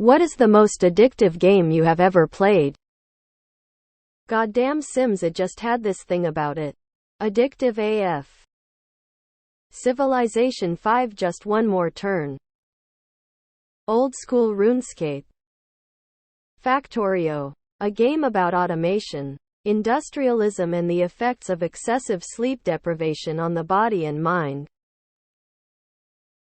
What is the most addictive game you have ever played? Goddamn Sims, it just had this thing about it. Addictive AF. Civilization 5, just one more turn. Old school RuneScape. Factorio. A game about automation, industrialism and the effects of excessive sleep deprivation on the body and mind.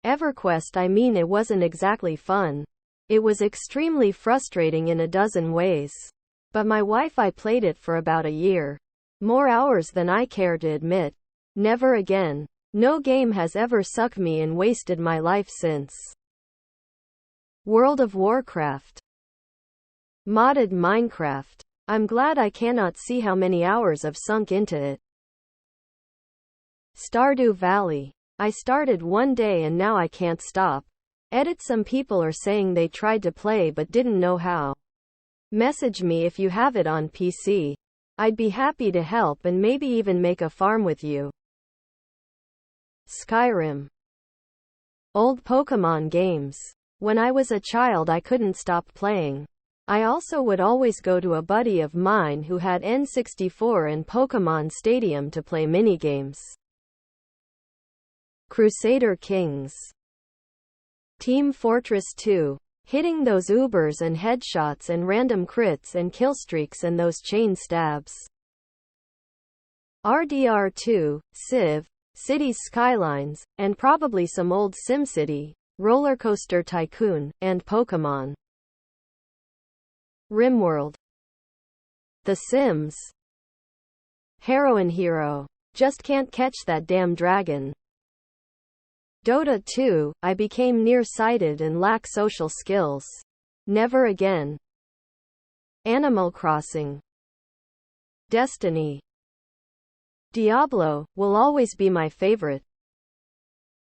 EverQuest, I mean, it wasn't exactly fun. It was extremely frustrating in a dozen ways. But my wife, I played it for about a year. More hours than I care to admit. Never again. No game has ever sucked me and wasted my life since. World of Warcraft. Modded Minecraft. I'm glad I cannot see how many hours I've sunk into it. Stardew Valley. I started one day and now I can't stop. Edit, some people are saying they tried to play but didn't know how. Message me if you have it on PC. I'd be happy to help and maybe even make a farm with you. Skyrim. Old Pokemon games. When I was a child I couldn't stop playing. I also would always go to a buddy of mine who had N64 and Pokemon Stadium to play minigames. Crusader Kings. Team Fortress 2. Hitting those Ubers and headshots and random crits and killstreaks and those chain stabs. RDR2, Civ, Cities Skylines, and probably some old SimCity, Rollercoaster Tycoon, and Pokemon. RimWorld. The Sims. Heroine Hero. Just can't catch that damn dragon. Dota 2, I became nearsighted and lack social skills. Never again. Animal Crossing. Destiny. Diablo will always be my favorite.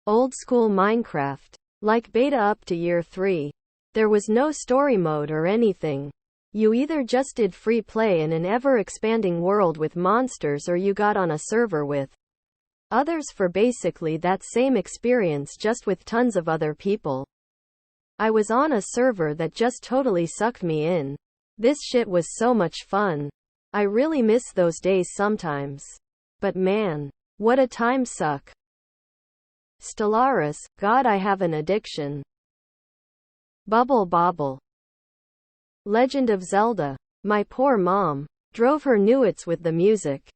Old school Minecraft. Like beta up to year 3. There was no story mode or anything. You either just did free play in an ever-expanding world with monsters or you got on a server with others for basically that same experience just with tons of other people. I was on a server that just totally sucked me in. This shit was so much fun. I really miss those days sometimes. But man, what a time suck. Stellaris, God, I have an addiction. Bubble Bobble. Legend of Zelda. My poor mom drove her nuts with the music.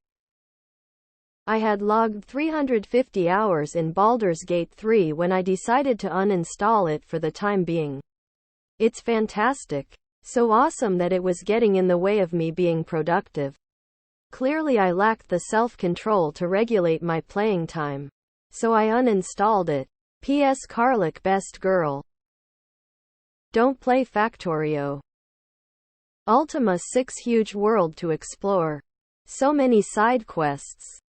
I had logged 350 hours in Baldur's Gate 3 when I decided to uninstall it for the time being. It's fantastic. So awesome that it was getting in the way of me being productive. Clearly I lacked the self-control to regulate my playing time. So I uninstalled it. P.S. Carlick, best girl. Don't play Factorio. Ultima 6, huge world to explore. So many side quests.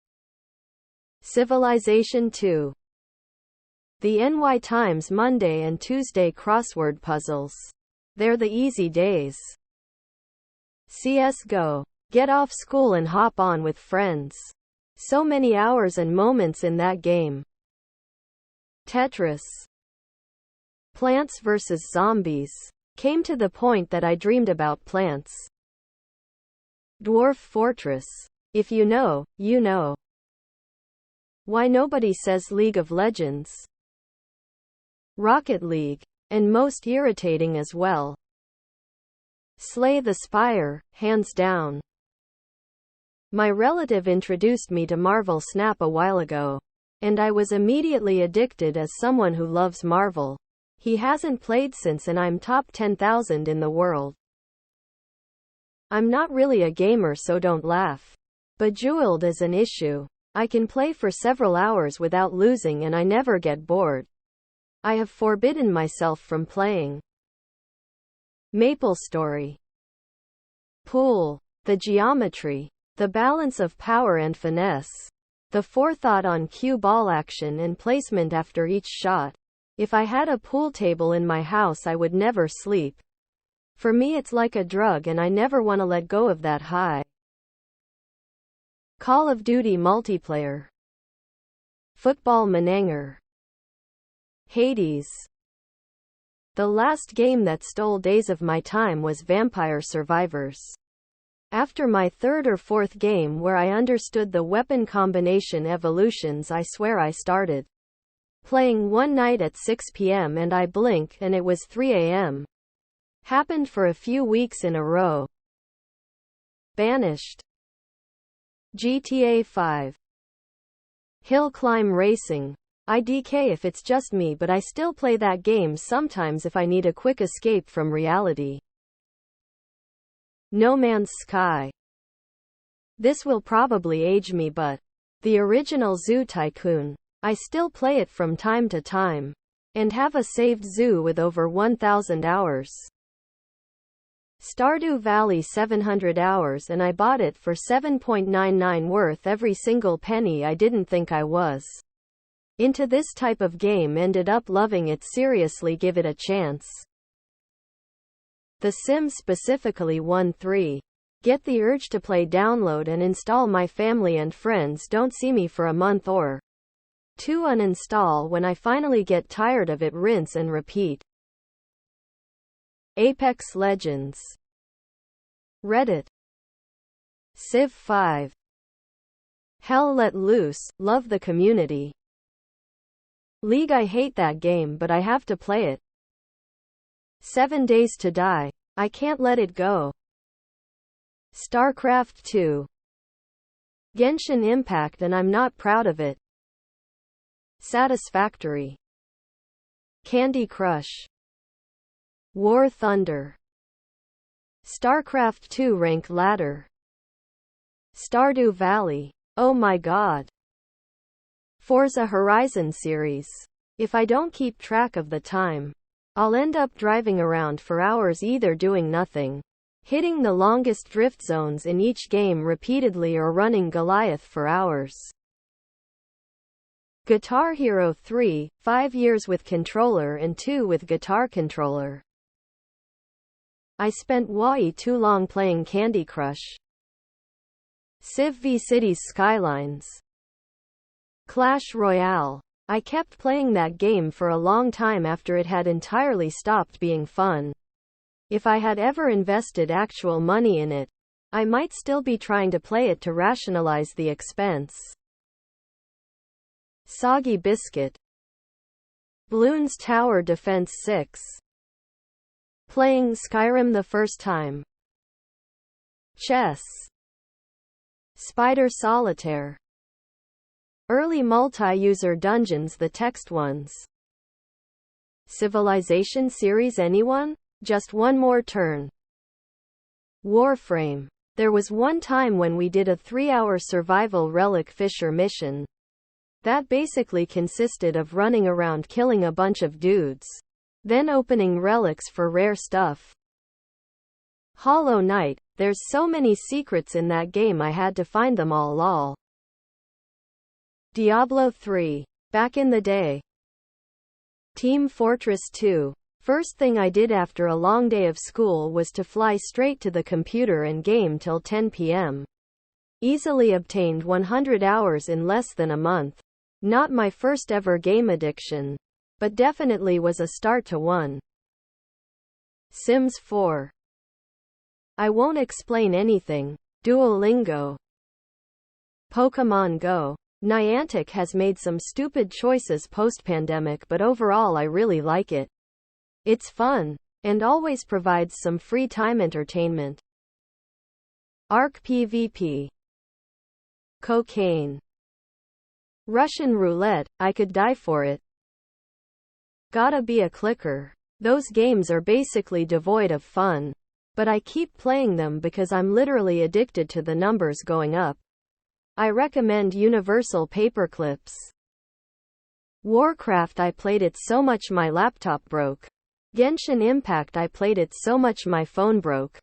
Civilization 2. The NY Times Monday and Tuesday crossword puzzles. They're the easy days. CS:GO. Get off school and hop on with friends. So many hours and moments in that game. Tetris. Plants vs. Zombies. Came to the point that I dreamed about plants. Dwarf Fortress. If you know, you know. Why nobody says League of Legends. Rocket League. And most irritating as well. Slay the Spire, hands down. My relative introduced me to Marvel Snap a while ago. And I was immediately addicted as someone who loves Marvel. He hasn't played since and I'm top 10,000 in the world. I'm not really a gamer, so don't laugh. Bejeweled is an issue. I can play for several hours without losing and I never get bored. I have forbidden myself from playing. MapleStory. Pool. The geometry. The balance of power and finesse. The forethought on cue ball action and placement after each shot. If I had a pool table in my house I would never sleep. For me it's like a drug and I never want to let go of that high. Call of Duty multiplayer. Football Menanger. Hades. The last game that stole days of my time was Vampire Survivors. After my third or fourth game where I understood the weapon combination evolutions, I swear I started playing one night at 6 p.m. and I blink and it was 3 a.m. Happened for a few weeks in a row. Banished. GTA 5. Hill climb racing. IDK if it's just me, but I still play that game sometimes if I need a quick escape from reality. No Man's Sky. This will probably age me, but the original Zoo Tycoon. I still play it from time to time. And have a saved zoo with over 1,000 hours. Stardew Valley 700 hours and I bought it for $7.99 worth every single penny. I didn't think I was into this type of game, ended up loving it. Seriously, give it a chance. The Sims, specifically 1-3. Get the urge to play, download and install. My family and friends don't see me for a month or two. Uninstall when I finally get tired of it, rinse and repeat. Apex Legends. Reddit. Civ 5. Hell Let Loose, love the community. League, I hate that game but I have to play it. 7 Days to Die, I can't let it go. StarCraft 2. Genshin Impact and I'm not proud of it. Satisfactory. Candy Crush. War Thunder. StarCraft 2 rank ladder. Stardew Valley. Oh my god. Forza Horizon series. If I don't keep track of the time, I'll end up driving around for hours either doing nothing, hitting the longest drift zones in each game repeatedly, or running Goliath for hours. Guitar Hero 3, 5 years with controller and 2 with guitar controller. I spent way too long playing Candy Crush. Civ v Cities Skylines. Clash Royale. I kept playing that game for a long time after it had entirely stopped being fun. If I had ever invested actual money in it, I might still be trying to play it to rationalize the expense. Soggy Biscuit. Bloons Tower Defense 6. Playing Skyrim the first time. Chess. Spider Solitaire. Early multi-user dungeons, the text ones. Civilization series, anyone? Just one more turn. Warframe. There was one time when we did a 3-hour survival relic fisher mission. That basically consisted of running around killing a bunch of dudes, then opening relics for rare stuff. Hollow Knight. There's so many secrets in that game, I had to find them all, lol. Diablo 3. Back in the day. Team Fortress 2. First thing I did after a long day of school was to fly straight to the computer and game till 10 p.m. Easily obtained 100 hours in less than a month. Not my first ever game addiction, but definitely was a start to one. Sims 4. I won't explain anything. Duolingo. Pokemon Go. Niantic has made some stupid choices post-pandemic, but overall I really like it. It's fun, and always provides some free time entertainment. Arc PvP. Cocaine. Russian roulette, I could die for it. Gotta be a clicker. Those games are basically devoid of fun, but I keep playing them because I'm literally addicted to the numbers going up. I recommend Universal Paperclips. Warcraft, I played it so much my laptop broke. Genshin Impact, I played it so much my phone broke.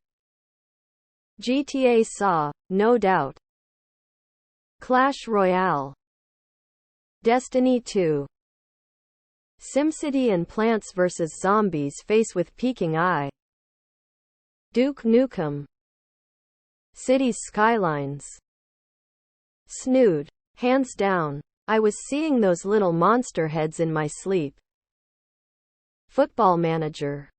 GTA Saw, no doubt. Clash Royale. Destiny 2. SimCity and Plants vs. Zombies face with peeking eye. Duke Nukem. Cities Skylines. Snood. Hands down. I was seeing those little monster heads in my sleep. Football Manager.